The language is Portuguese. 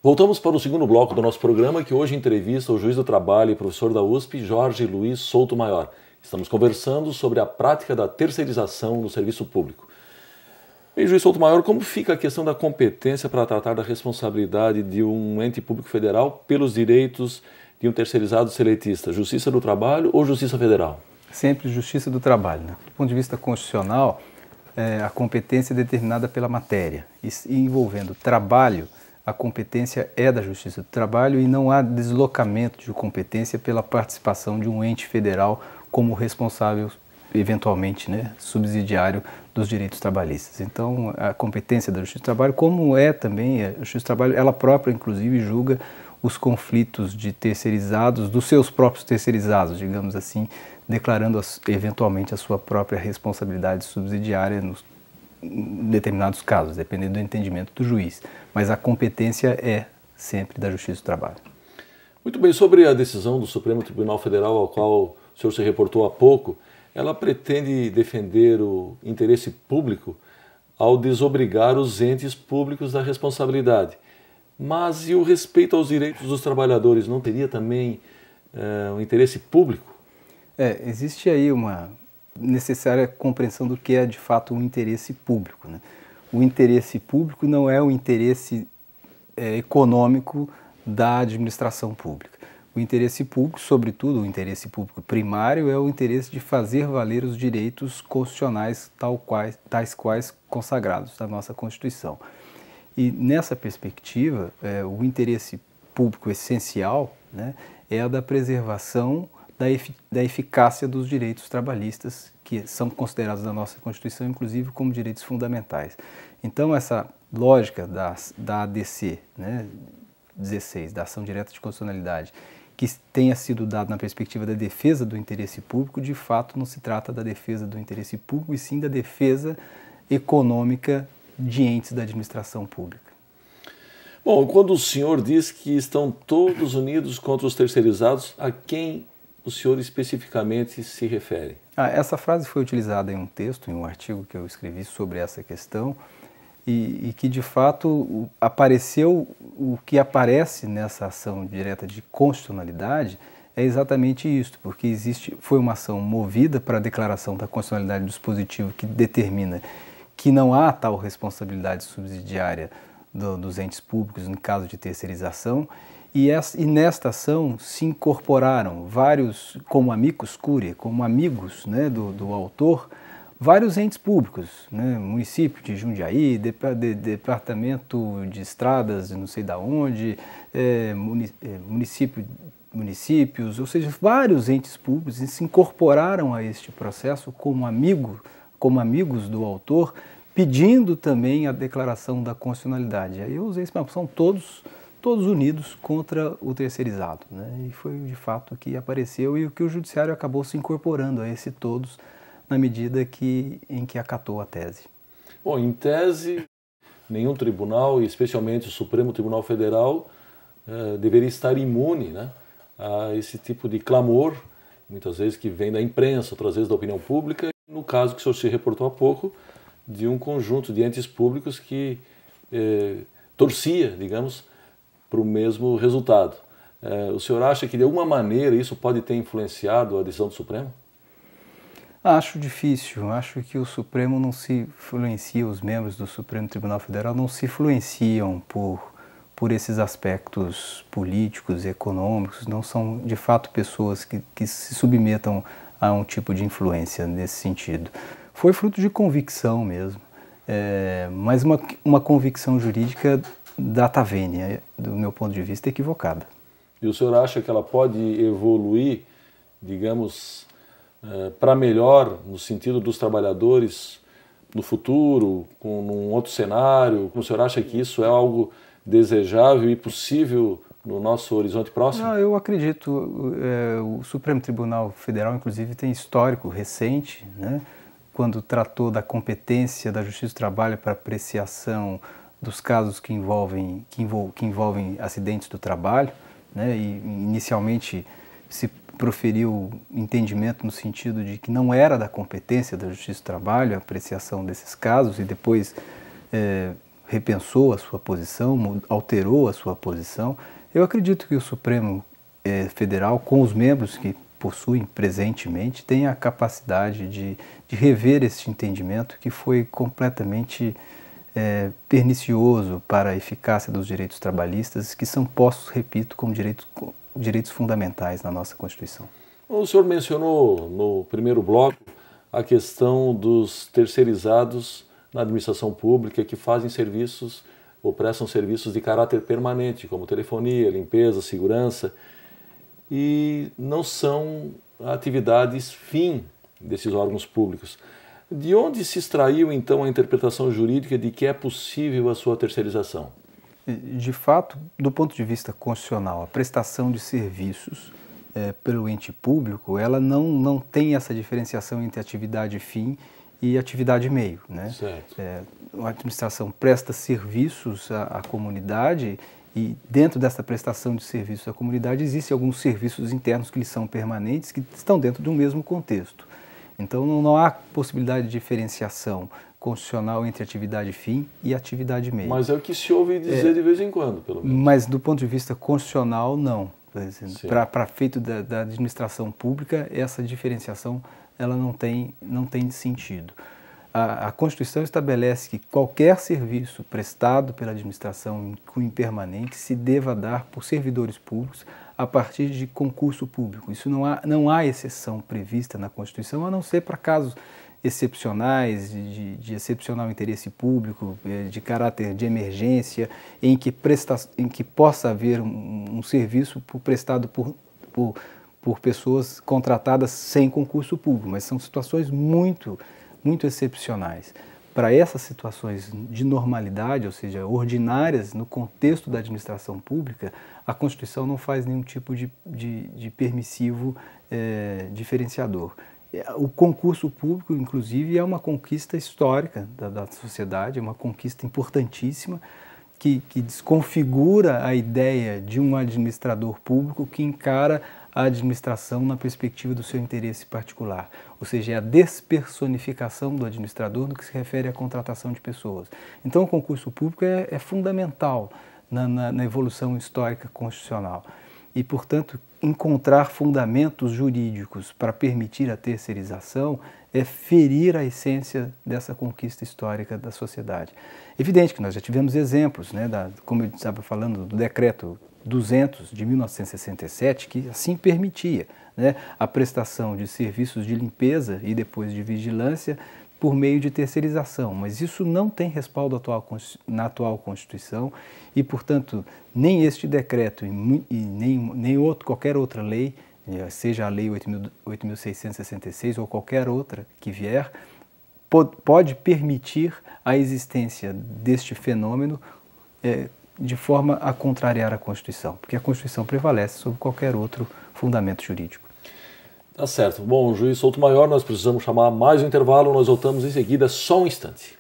Voltamos para o segundo bloco do nosso programa, que hoje entrevista o juiz do trabalho e professor da USP, Jorge Luiz Souto Maior. Estamos conversando sobre a prática da terceirização no serviço público. E, juiz Souto Maior, como fica a questão da competência para tratar da responsabilidade de um ente público federal pelos direitos de um terceirizado seletista? Justiça do Trabalho ou Justiça Federal? Sempre Justiça do Trabalho, né? Do ponto de vista constitucional, a competência é determinada pela matéria. E envolvendo trabalho, a competência é da Justiça do Trabalho e não há deslocamento de competência pela participação de um ente federal como responsável, eventualmente, né, subsidiário dos direitos trabalhistas. Então, a competência da Justiça do Trabalho, como é também a Justiça do Trabalho, ela própria, inclusive, julga os conflitos de terceirizados, dos seus próprios terceirizados, digamos assim, declarando eventualmente a sua própria responsabilidade subsidiária em determinados casos, dependendo do entendimento do juiz. Mas a competência é sempre da Justiça do Trabalho. Muito bem, sobre a decisão do Supremo Tribunal Federal, ao qual o senhor se reportou há pouco, ela pretende defender o interesse público ao desobrigar os entes públicos da responsabilidade. Mas e o respeito aos direitos dos trabalhadores não teria também um interesse público? Existe aí uma necessária compreensão do que é de fato um interesse público, né? O interesse público não é o interesse econômico da administração pública. O interesse público, sobretudo o interesse público primário, é o interesse de fazer valer os direitos constitucionais tais quais consagrados na nossa Constituição. E nessa perspectiva, o interesse público essencial, né, é a da preservação da eficácia dos direitos trabalhistas, que são considerados na nossa Constituição, inclusive, como direitos fundamentais. Então, essa lógica da ADC, né, 16, da Ação Direta de Constitucionalidade, que tenha sido dado na perspectiva da defesa do interesse público, de fato não se trata da defesa do interesse público, e sim da defesa econômica de entes da administração pública. Bom, quando o senhor diz que estão todos unidos contra os terceirizados, a quem o senhor especificamente se refere? Essa frase foi utilizada em um texto, em um artigo que eu escrevi sobre essa questão, e que de fato apareceu, o que aparece nessa ação direta de constitucionalidade é exatamente isto, porque foi uma ação movida para a declaração da constitucionalidade do dispositivo que determina que não há tal responsabilidade subsidiária dos entes públicos no caso de terceirização, e nesta ação se incorporaram vários, como amicus curiae, como amigos, né, do autor, vários entes públicos, né, município de Jundiaí, departamento de estradas, não sei da onde, municípios, ou seja, vários entes públicos se incorporaram a este processo como amigos do autor, pedindo também a declaração da constitucionalidade. Aí eu usei esse mapa, são todos unidos contra o terceirizado, né? E foi de fato o que apareceu e o que o judiciário acabou se incorporando a esse todos na medida em que acatou a tese. Bom, em tese, nenhum tribunal, e especialmente o Supremo Tribunal Federal, deveria estar imune, né, a esse tipo de clamor, muitas vezes que vem da imprensa, outras vezes da opinião pública, no caso que o senhor se reportou há pouco, de um conjunto de entes públicos que torcia, digamos, para o mesmo resultado. O senhor acha que de alguma maneira isso pode ter influenciado a decisão do Supremo? Acho difícil, acho que o Supremo não se influencia, os membros do Supremo Tribunal Federal não se influenciam por esses aspectos políticos e econômicos, não são de fato pessoas que se submetam a um tipo de influência nesse sentido. Foi fruto de convicção mesmo, mas uma convicção jurídica data venia, do meu ponto de vista, equivocada. E o senhor acha que ela pode evoluir, digamos, para melhor, no sentido dos trabalhadores no futuro, num outro cenário? O senhor acha que isso é algo desejável e possível no nosso horizonte próximo? Não, eu acredito. O Supremo Tribunal Federal, inclusive, tem histórico recente, né, quando tratou da competência da Justiça do Trabalho para apreciação dos casos que envolvem acidentes do trabalho, né, e inicialmente se proferiu entendimento no sentido de que não era da competência da Justiça do Trabalho a apreciação desses casos, e depois repensou a sua posição, alterou a sua posição. Eu acredito que o Supremo Federal, com os membros que possuem presentemente, tem a capacidade de rever esse entendimento que foi completamente pernicioso para a eficácia dos direitos trabalhistas, que são postos, repito, como direitos fundamentais na nossa Constituição. O senhor mencionou no primeiro bloco a questão dos terceirizados na administração pública que fazem serviços ou prestam serviços de caráter permanente, como telefonia, limpeza, segurança, e não são atividades fim desses órgãos públicos. De onde se extraiu, então, a interpretação jurídica de que é possível a sua terceirização? De fato, do ponto de vista constitucional, a prestação de serviços pelo ente público, ela não tem essa diferenciação entre atividade fim e atividade meio, né? Certo. A administração presta serviços à comunidade e dentro dessa prestação de serviços à comunidade existem alguns serviços internos que lhes são permanentes, que estão dentro do mesmo contexto. Então não há possibilidade de diferenciação constitucional entre atividade fim e atividade meio. Mas é o que se ouve dizer de vez em quando, pelo menos. Mas do ponto de vista constitucional, não. Para feito da administração pública, essa diferenciação ela não tem sentido. A Constituição estabelece que qualquer serviço prestado pela administração em permanente se deva dar por servidores públicos a partir de concurso público. Isso não há exceção prevista na Constituição, a não ser para casos excepcionais, de excepcional interesse público, de caráter de emergência, em que possa haver um serviço prestado por pessoas contratadas sem concurso público, mas são situações muito excepcionais. Para essas situações de normalidade, ou seja, ordinárias no contexto da administração pública, a Constituição não faz nenhum tipo de permissivo diferenciador. O concurso público, inclusive, é uma conquista histórica da sociedade, é uma conquista importantíssima que desconfigura a ideia de um administrador público que encara a administração na perspectiva do seu interesse particular, ou seja, é a despersonificação do administrador no que se refere à contratação de pessoas. Então, o concurso público é fundamental na evolução histórica constitucional e, portanto, encontrar fundamentos jurídicos para permitir a terceirização é ferir a essência dessa conquista histórica da sociedade. Evidente que nós já tivemos exemplos, né, como eu estava falando, do decreto 200 de 1967, que assim permitia, né, a prestação de serviços de limpeza e depois de vigilância por meio de terceirização, mas isso não tem respaldo na atual Constituição e, portanto, nem este decreto e nem qualquer outra lei, seja a Lei 8.666 ou qualquer outra que vier, pode permitir a existência deste fenômeno de forma a contrariar a Constituição, porque a Constituição prevalece sobre qualquer outro fundamento jurídico. Tá certo. Bom, juiz Souto Maior, nós precisamos chamar mais um intervalo, nós voltamos em seguida, só um instante.